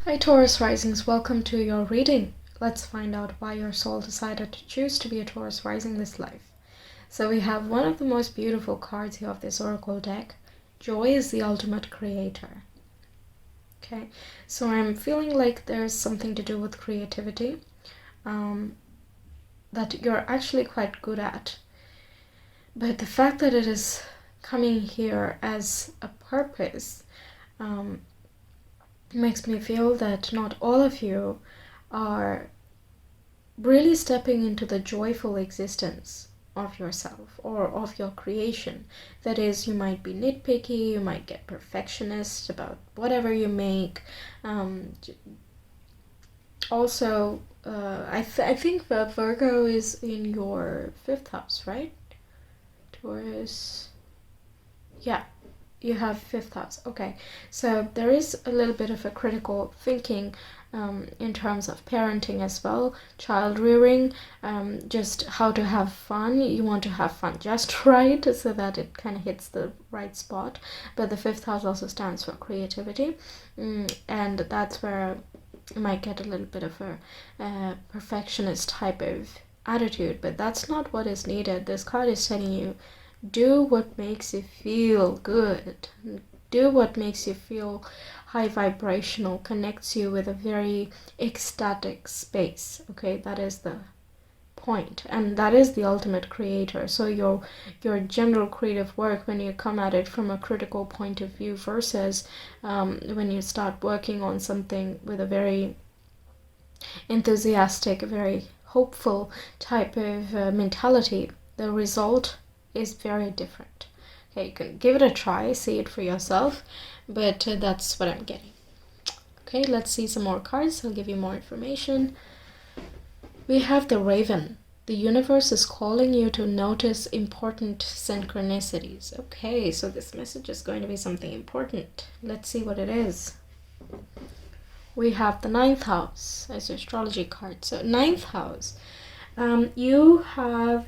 Hi Taurus Risings, welcome to your reading. Let's find out why your soul decided to choose to be a Taurus Rising this life. So we have one of the most beautiful cards here of this oracle deck. Joy is the ultimate creator. Okay, so I'm feeling like there's something to do with creativity that you're actually quite good at. But the fact that it is coming here as a purpose makes me feel that not all of you are really stepping into the joyful existence of yourself or of your creation. That is, you might be nitpicky, you might get perfectionist about whatever you make. Also, I think that Virgo is in your 5th house, right? Taurus. Yeah, you have 5th house. Okay, so there is a little bit of a critical thinking in terms of parenting as well, child rearing, just how to have fun. You want to have fun just right so that it kind of hits the right spot. But the 5th house also stands for creativity, and that's where you might get a little bit of a perfectionist type of attitude, but that's not what is needed. This card is telling you, do what makes you feel good. Do what makes you feel high vibrational, connects you with a very ecstatic space. Okay, that is the point, and that is the ultimate creator. So your general creative work, when you come at it from a critical point of view versus when you start working on something with a very enthusiastic, very hopeful type of mentality, the result is very different. Okay, you can give it a try, see it for yourself, but that's what I'm getting. Okay, let's see some more cards. I'll give you more information. We have the Raven. The universe is calling you to notice important synchronicities. Okay, so this message is going to be something important. Let's see what it is. We have the 9th house as your astrology card. So 9th house, you have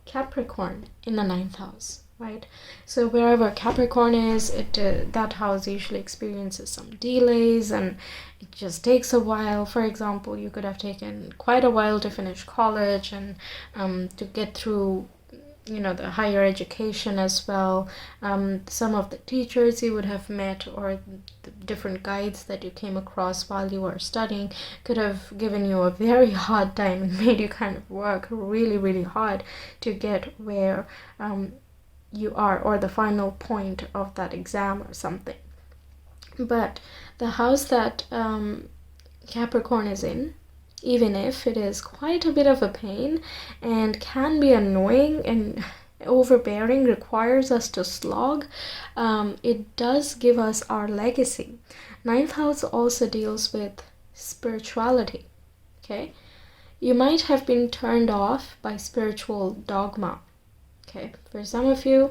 Capricorn in the 9th house, right? So wherever Capricorn is, that house usually experiences some delays and it just takes a while. For example, you could have taken quite a while to finish college and to get through the higher education as well. Some of the teachers you would have met or the different guides that you came across while you were studying could have given you a very hard time and made you kind of work really, really hard to get where you are, or the final point of that exam or something. But the house that Capricorn is in, even if it is quite a bit of a pain and can be annoying and overbearing, requires us to slog, it does give us our legacy. 9th house also deals with spirituality. Okay, you might have been turned off by spiritual dogma. Okay, for some of you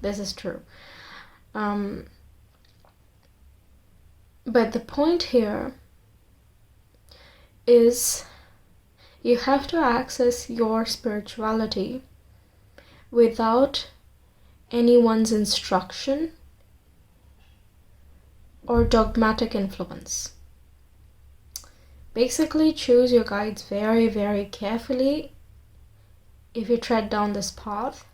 this is true, but the point here is you have to access your spirituality without anyone's instruction or dogmatic influence. Basically, choose your guides very, very carefully if you tread down this path,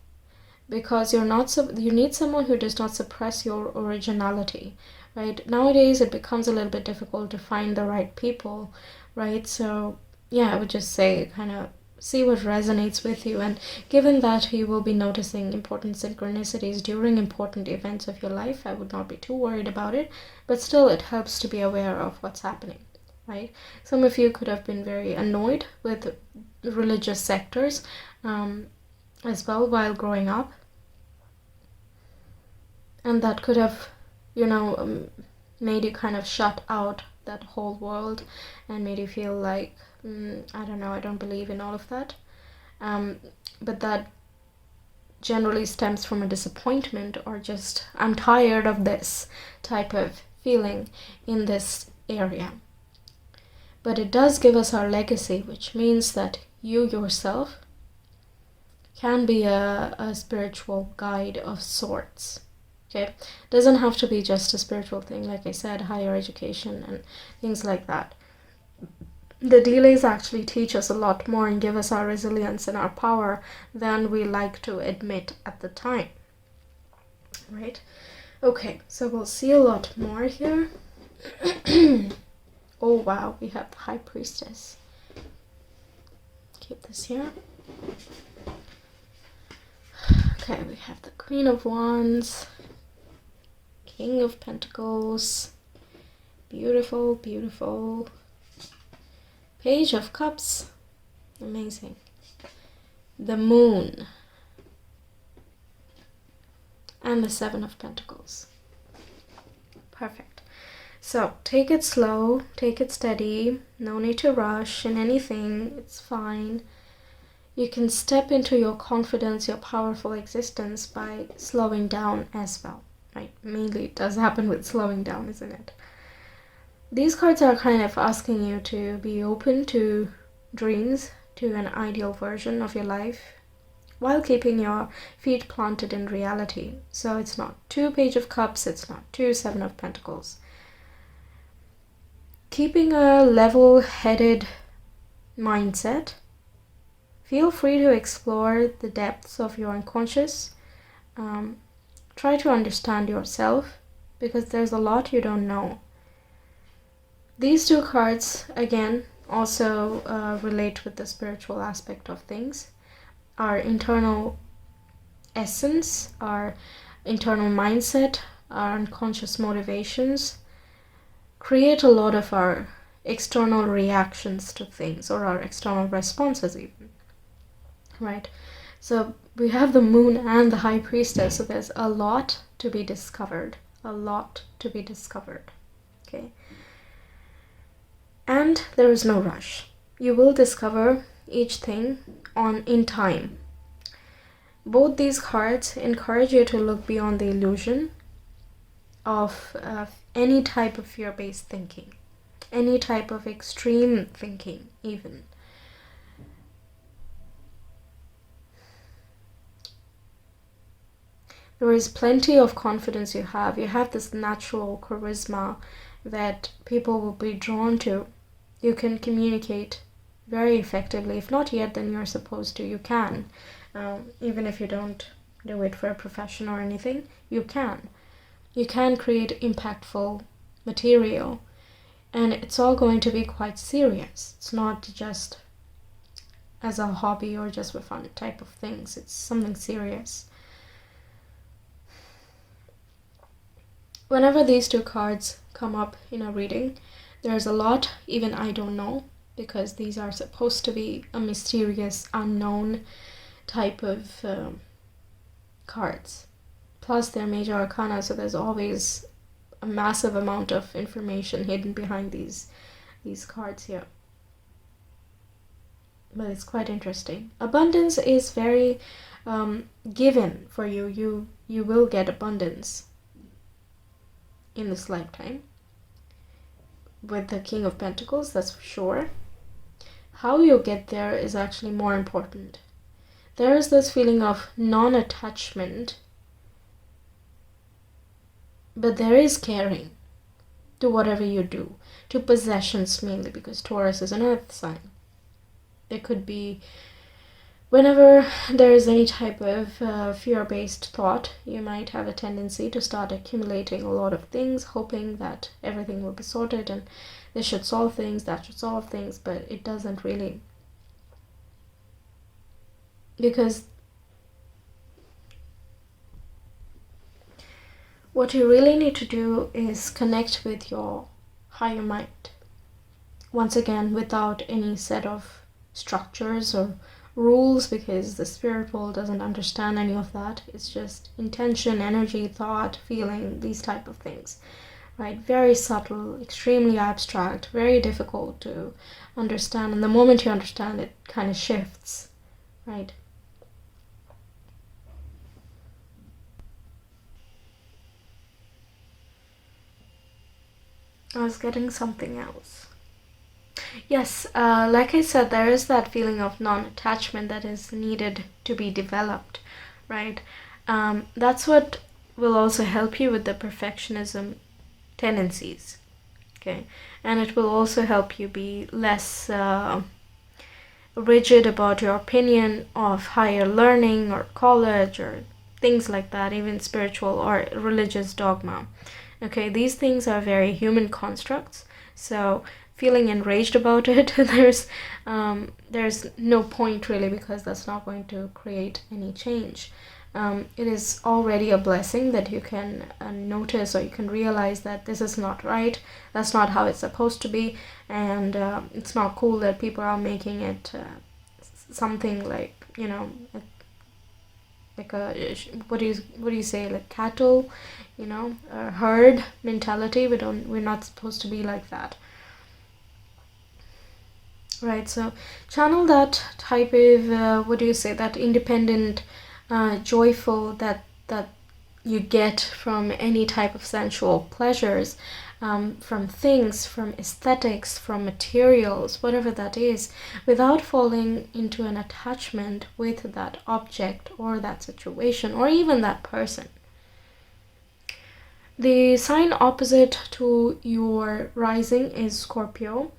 because you need someone who does not suppress your originality, right? Nowadays it becomes a little bit difficult to find the right people, right? So yeah, I would just say kind of see what resonates with you, and given that you will be noticing important synchronicities during important events of your life, I would not be too worried about it, but still it helps to be aware of what's happening, right? Some of you could have been very annoyed with religious sectors as well while growing up, and that could have made you kind of shut out that whole world and made you feel like I don't know, I don't believe in all of that, but that generally stems from a disappointment or just I'm tired of this type of feeling in this area. But it does give us our legacy, which means that you yourself can be a spiritual guide of sorts. Okay, doesn't have to be just a spiritual thing, like I said, higher education and things like that. The delays actually teach us a lot more and give us our resilience and our power than we like to admit at the time, right? Okay, so we'll see a lot more here. Oh wow, we have the High Priestess. Keep this here. Okay, we have the Queen of Wands, King of Pentacles, beautiful, beautiful. Page of Cups, amazing. The Moon, and the Seven of Pentacles. Perfect. So take it slow, take it steady, no need to rush in anything, it's fine. You can step into your confidence, your powerful existence by slowing down as well, right? Mainly it does happen with slowing down, isn't it? These cards are kind of asking you to be open to dreams, to an ideal version of your life, while keeping your feet planted in reality. So it's not too Page of Cups, it's not too Seven of Pentacles. Keeping a level-headed mindset. Feel free to explore the depths of your unconscious. Try to understand yourself, because there's a lot you don't know. These two cards, again, also relate with the spiritual aspect of things. Our internal essence, our internal mindset, our unconscious motivations create a lot of our external reactions to things, or our external responses even, right? So we have the Moon and the High Priestess, so there's a lot to be discovered, a lot to be discovered, okay? And there is no rush. You will discover each thing in time. Both these cards encourage you to look beyond the illusion of any type of fear-based thinking, any type of extreme thinking even. There is plenty of confidence you have. You have this natural charisma that people will be drawn to. You can communicate very effectively. If not yet, then you're supposed to. You can. Even if you don't do it for a profession or anything, you can. You can create impactful material. And it's all going to be quite serious. It's not just as a hobby or just for fun type of things. It's something serious. Whenever these two cards come up in a reading, there's a lot even I don't know, because these are supposed to be a mysterious, unknown type of cards. Plus they're major arcana, so there's always a massive amount of information hidden behind these cards here. But it's quite interesting. Abundance is very given for you. You will get abundance in this lifetime with the King of Pentacles, that's for sure. How you get there is actually more important. There is this feeling of non-attachment, but there is caring to whatever you do, to possessions mainly, because Taurus is an earth sign. It could be whenever there is any type of fear-based thought, you might have a tendency to start accumulating a lot of things, hoping that everything will be sorted and this should solve things, that should solve things, but it doesn't really. Because what you really need to do is connect with your higher mind. Once again, without any set of structures or rules, because the spirit world doesn't understand any of that. It's just intention, energy, thought, feeling, these type of things, right? Very subtle, extremely abstract, very difficult to understand, and the moment you understand it kind of shifts, right? I was getting something else. Yes, like I said, there is that feeling of non-attachment that is needed to be developed, right? That's what will also help you with the perfectionism tendencies. Okay, and it will also help you be less rigid about your opinion of higher learning or college or things like that, even spiritual or religious dogma. Okay, these things are very human constructs, so feeling enraged about it, there's no point really, because that's not going to create any change. It is already a blessing that you can notice, or you can realize that this is not right, that's not how it's supposed to be, and it's not cool that people are making it something like, you know, like a, what do you say, like cattle, you know, a herd mentality. We're not supposed to be like that, right? So channel that type of what do you say, that independent, joyful that you get from any type of sensual pleasures, from things, from aesthetics, from materials, whatever that is, without falling into an attachment with that object or that situation or even that person. The sign opposite to your rising is Scorpio.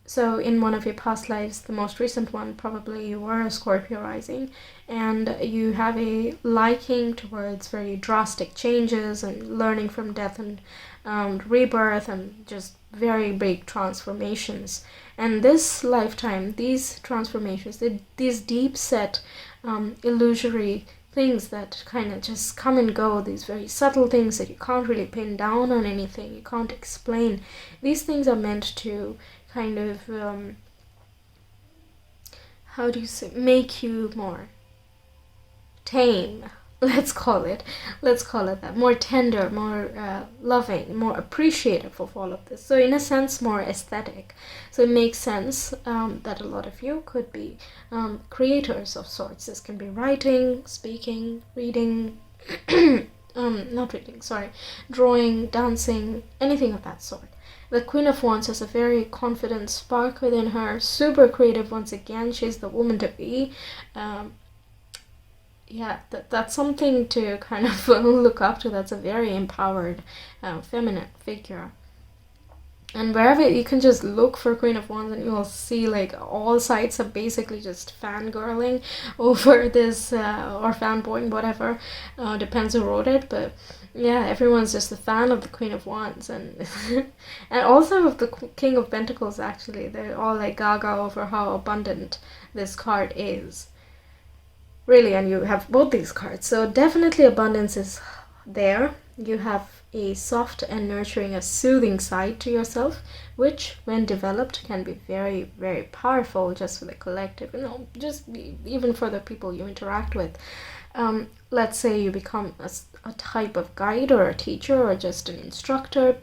So in one of your past lives, the most recent one, probably you were a Scorpio rising, and you have a liking towards very drastic changes and learning from death and rebirth and just very big transformations. And this lifetime, these transformations, these deep set illusory things that kind of just come and go, these very subtle things that you can't really pin down on anything, you can't explain. These things are meant to kind of, how do you say, make you more tame, let's call it that, more tender, more loving, more appreciative of all of this. So in a sense, more aesthetic. So it makes sense that a lot of you could be creators of sorts. This can be writing, speaking, reading, not reading, sorry, drawing, dancing, anything of that sort. The Queen of Wands has a very confident spark within her, super creative once again. She's the woman to be. Yeah, that's something to kind of look up to. That's a very empowered, feminine figure. And wherever you can just look for Queen of Wands, and you will see like all sites are basically just fangirling over this, or fanboying, whatever, depends who wrote it, but yeah, everyone's just a fan of the Queen of Wands, and and also of the King of Pentacles. Actually, they're all like gaga over how abundant this card is, really. And you have both these cards, so definitely abundance is there. You have a soft and nurturing, a soothing side to yourself, which when developed can be very, very powerful, just for the collective, you know, just even for the people you interact with. Let's say you become a type of guide or a teacher or just an instructor,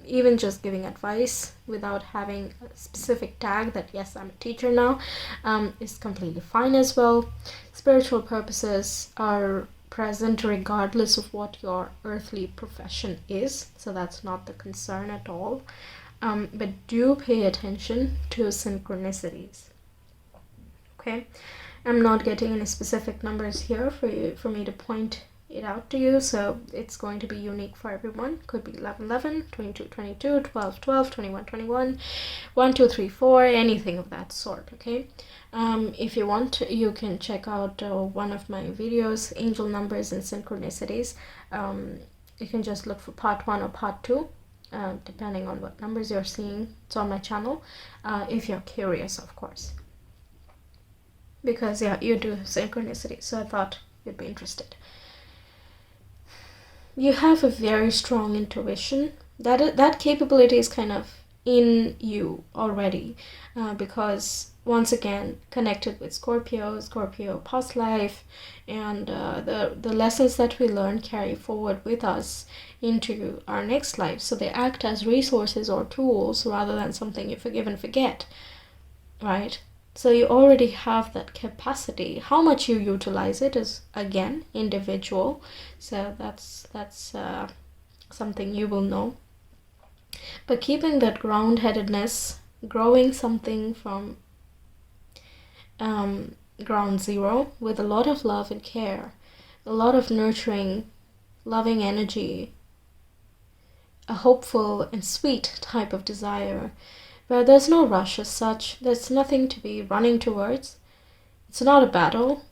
even just giving advice without having a specific tag that yes, I'm a teacher now, is completely fine as well. Spiritual purposes are present regardless of what your earthly profession is, so that's not the concern at all. But do pay attention to synchronicities. Okay, I'm not getting any specific numbers here for me to point it out to you, so it's going to be unique for everyone. Could be 11 11, 22 22, 12 12, 21 21, 1 2 3 4, anything of that sort. Okay, if you want, you can check out one of my videos, Angel Numbers and Synchronicities. You can just look for part 1 or part 2, depending on what numbers you're seeing. It's on my channel, if you're curious, of course, because yeah, you do synchronicity, so I thought you'd be interested. You have a very strong intuition. That capability is kind of in you already, because once again, connected with Scorpio past life, and the lessons that we learn carry forward with us into our next life. So they act as resources or tools rather than something you forgive and forget, right? So you already have that capacity. How much you utilize it is, again, individual. So that's something you will know. But keeping that ground-headedness, growing something from ground zero with a lot of love and care, a lot of nurturing, loving energy, a hopeful and sweet type of desire, where there's no rush as such, there's nothing to be running towards. It's not a battle,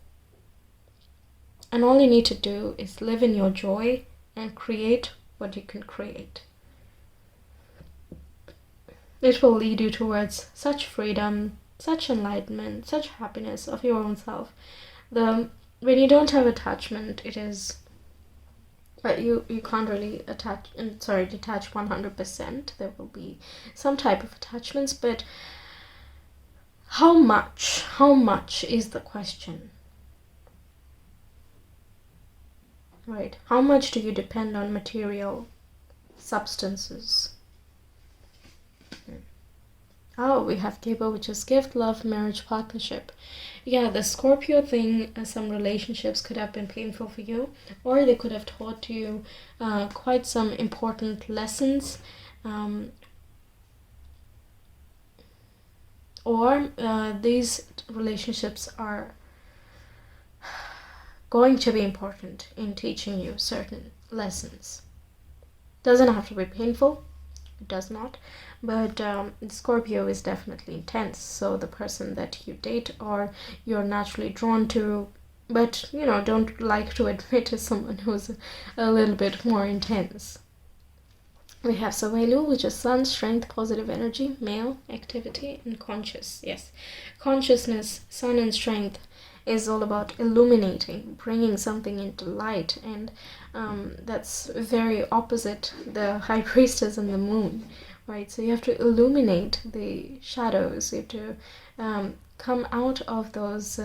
and all you need to do is live in your joy and create what you can create. It will lead you towards such freedom, such enlightenment, such happiness of your own self. When you don't have attachment, it is, but you can't really detach 100%. There will be some type of attachments, but how much is the question, right? How much do you depend on material substances? Oh, we have Gable, which is gift, love, marriage, partnership. Yeah, the Scorpio thing, some relationships could have been painful for you, or they could have taught you quite some important lessons, or these relationships are going to be important in teaching you certain lessons. Doesn't have to be painful, it does not, but Scorpio is definitely intense, so the person that you date or you're naturally drawn to, but don't like to admit, is someone who's a little bit more intense. We have Savelu, which is sun, strength, positive energy, male, activity, and conscious. Yes, consciousness, sun and strength is all about illuminating, bringing something into light, and that's very opposite the High Priestess and the moon, right? So you have to illuminate the shadows, you have to come out of those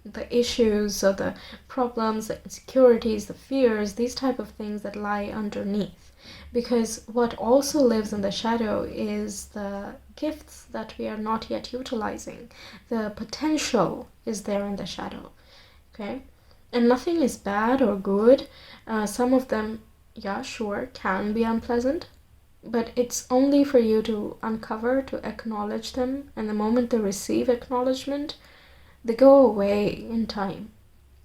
the issues or the problems, the insecurities, the fears, these type of things that lie underneath. Because what also lives in the shadow is the gifts that we are not yet utilizing. The potential is there in the shadow, okay? And nothing is bad or good. Some of them, yeah, sure, can be unpleasant, but it's only for you to uncover, to acknowledge them, and the moment they receive acknowledgement, they go away in time.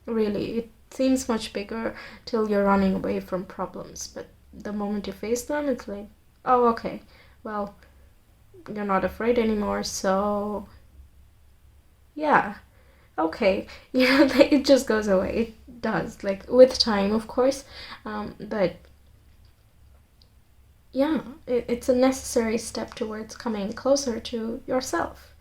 Really, it seems much bigger till you're running away from problems, but the moment you face them, it's like, oh, okay, well, you're not afraid anymore, so yeah, okay, it just goes away. It does, like, with time, of course, but yeah, it's a necessary step towards coming closer to yourself.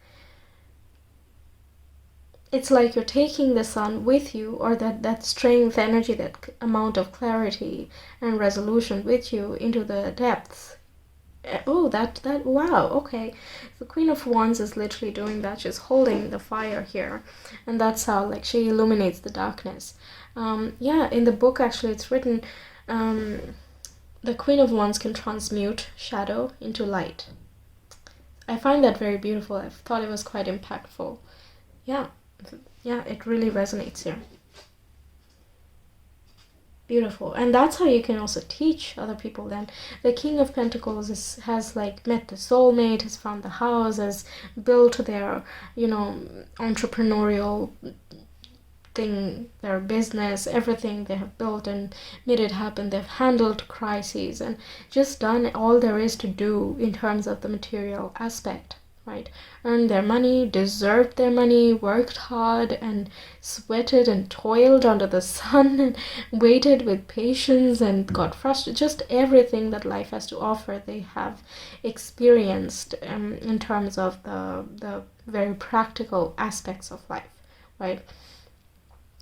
It's like you're taking the sun with you, or that strength, energy, that amount of clarity and resolution with you into the depths. Oh, that wow, okay. The Queen of Wands is literally doing that. She's holding the fire here, and that's how, like, she illuminates the darkness. Yeah, in the book, actually, it's written, the Queen of Wands can transmute shadow into light. I find that very beautiful. I thought it was quite impactful. Yeah, it really resonates here. Beautiful. And that's how you can also teach other people then. The King of Pentacles has like met the soulmate, has found the house, has built their, entrepreneurial thing, their business, everything they have built and made it happen. They've handled crises and just done all there is to do in terms of the material aspect. Right, earned their money, deserved their money, worked hard and sweated and toiled under the sun and waited with patience and got frustrated. Just everything that life has to offer, they have experienced in terms of the very practical aspects of life, right?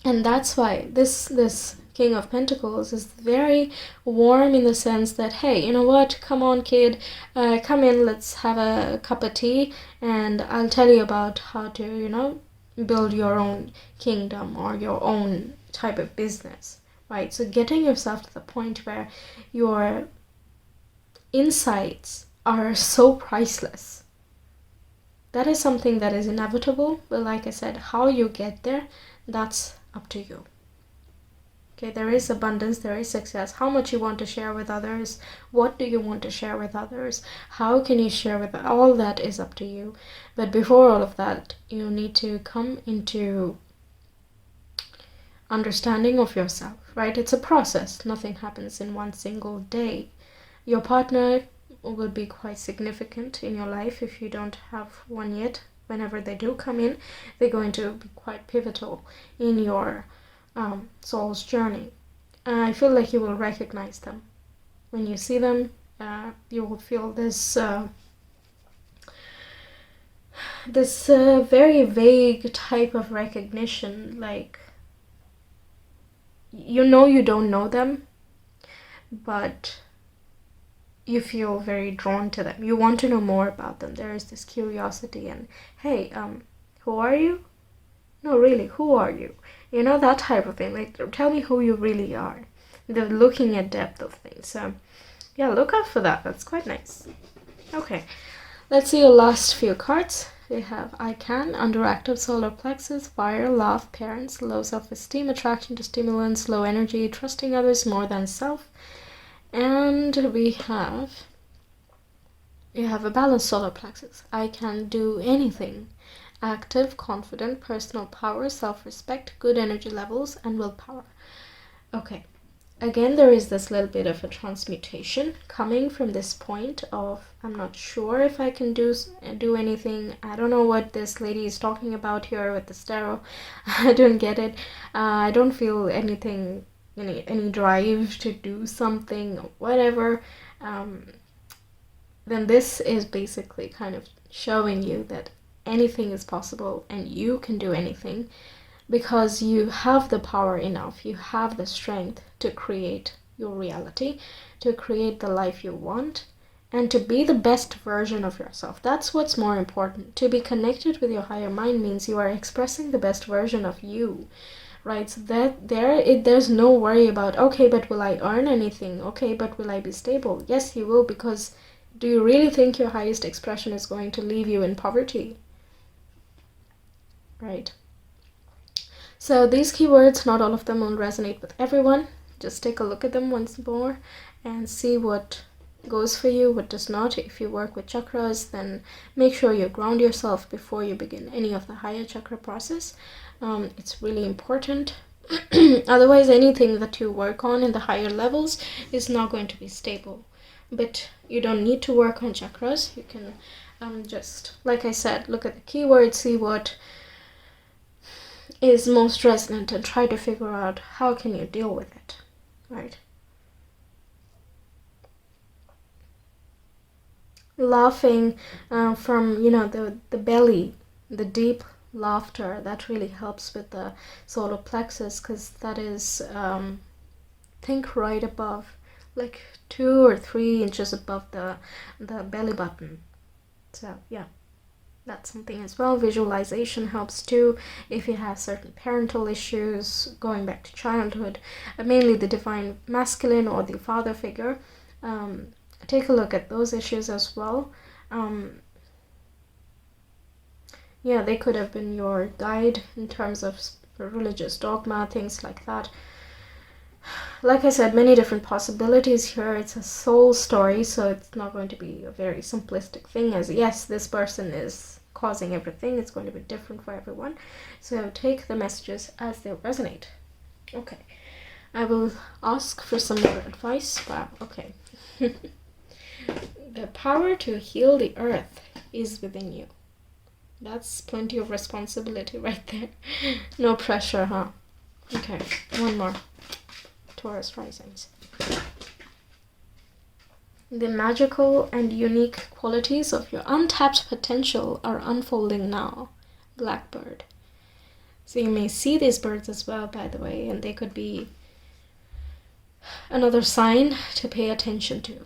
And that's why this King of Pentacles is very warm in the sense that, hey, you know what, come on, kid, come in, let's have a cup of tea, and I'll tell you about how to, build your own kingdom or your own type of business, right? So getting yourself to the point where your insights are so priceless. That is something that is inevitable, but like I said, how you get there, that's up to you. Okay, there is abundance, there is success. How much you want to share with others, what do you want to share with others, how can you share with all that is up to you. But before all of that, you need to come into understanding of yourself, right? It's a process. Nothing happens in one single day. Your partner will be quite significant in your life if you don't have one yet. Whenever they do come in, they're going to be quite pivotal in your soul's journey. I feel like you will recognize them. When you see them, you will feel this very vague type of recognition, like you don't know them, but you feel very drawn to them. You want to know more about them. There is this curiosity and, hey, who are you? No, really, who are you? You know, that type of thing. Like, tell me who you really are. They're looking at depth of things. So, yeah, look out for that. That's quite nice. Okay, let's see your last few cards. We have I Can, underactive solar plexus, fire, love, parents, low self-esteem, attraction to stimulants, low energy, trusting others more than self. And we have a balanced solar plexus. I can do anything. Active, confident, personal power, self-respect, good energy levels, and willpower. Okay. Again, there is this little bit of a transmutation coming from this point of, I'm not sure if I can do anything. I don't know what this lady is talking about here with the tarot. I don't get it. I don't feel anything, any drive to do something or whatever. Then this is basically kind of showing you that anything is possible and you can do anything, because you have the power enough, you have the strength to create your reality, to create the life you want, and to be the best version of yourself. That's what's more important. To be connected with your higher mind means you are expressing the best version of you, right? So that there's no worry about, okay, but will I earn anything? Okay, but will I be stable? Yes, you will, because do you really think your highest expression is going to leave you in poverty? Right? So these keywords, not all of them will resonate with everyone. Just take a look at them once more and see what goes for you, what does not. If you work with chakras, then make sure you ground yourself before you begin any of the higher chakra process. It's really important. Otherwise, anything that you work on in the higher levels is not going to be stable. But you don't need to work on chakras. You can just, like I said, look at the keywords, see what is most resonant and try to figure out how can you deal with it, right? Laughing from, the belly, the deep laughter, that really helps with the solar plexus, because that is, think right above, like 2 or 3 inches above the belly button. So, yeah. That's something as well. Visualization helps too if you have certain parental issues going back to childhood, mainly the divine masculine or the father figure. Take a look at those issues as well. They could have been your guide in terms of religious dogma, things like that. Like I said, many different possibilities here. It's a soul story, so it's not going to be a very simplistic thing as, yes, this person is causing everything. It's going to be different for everyone. So take the messages as they resonate. Okay. I will ask for some more advice. Wow, okay. The power to heal the earth is within you. That's plenty of responsibility right there. No pressure, huh? Okay, one more. Taurus risings. The magical and unique qualities of your untapped potential are unfolding now. Blackbird. So you may see these birds as well, by the way, and they could be another sign to pay attention to.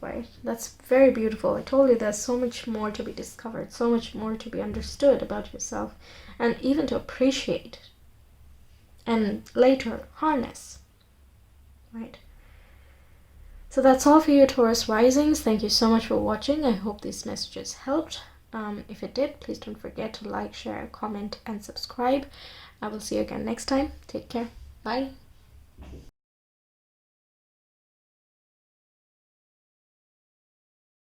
Right? That's very beautiful. I told you there's so much more to be discovered, so much more to be understood about yourself, and even to appreciate and later harness. Right? So that's all for you, Taurus risings. Thank you so much for watching. I hope these messages helped. If it did, please don't forget to like, share, comment, and subscribe. I will see you again next time. Take care. Bye.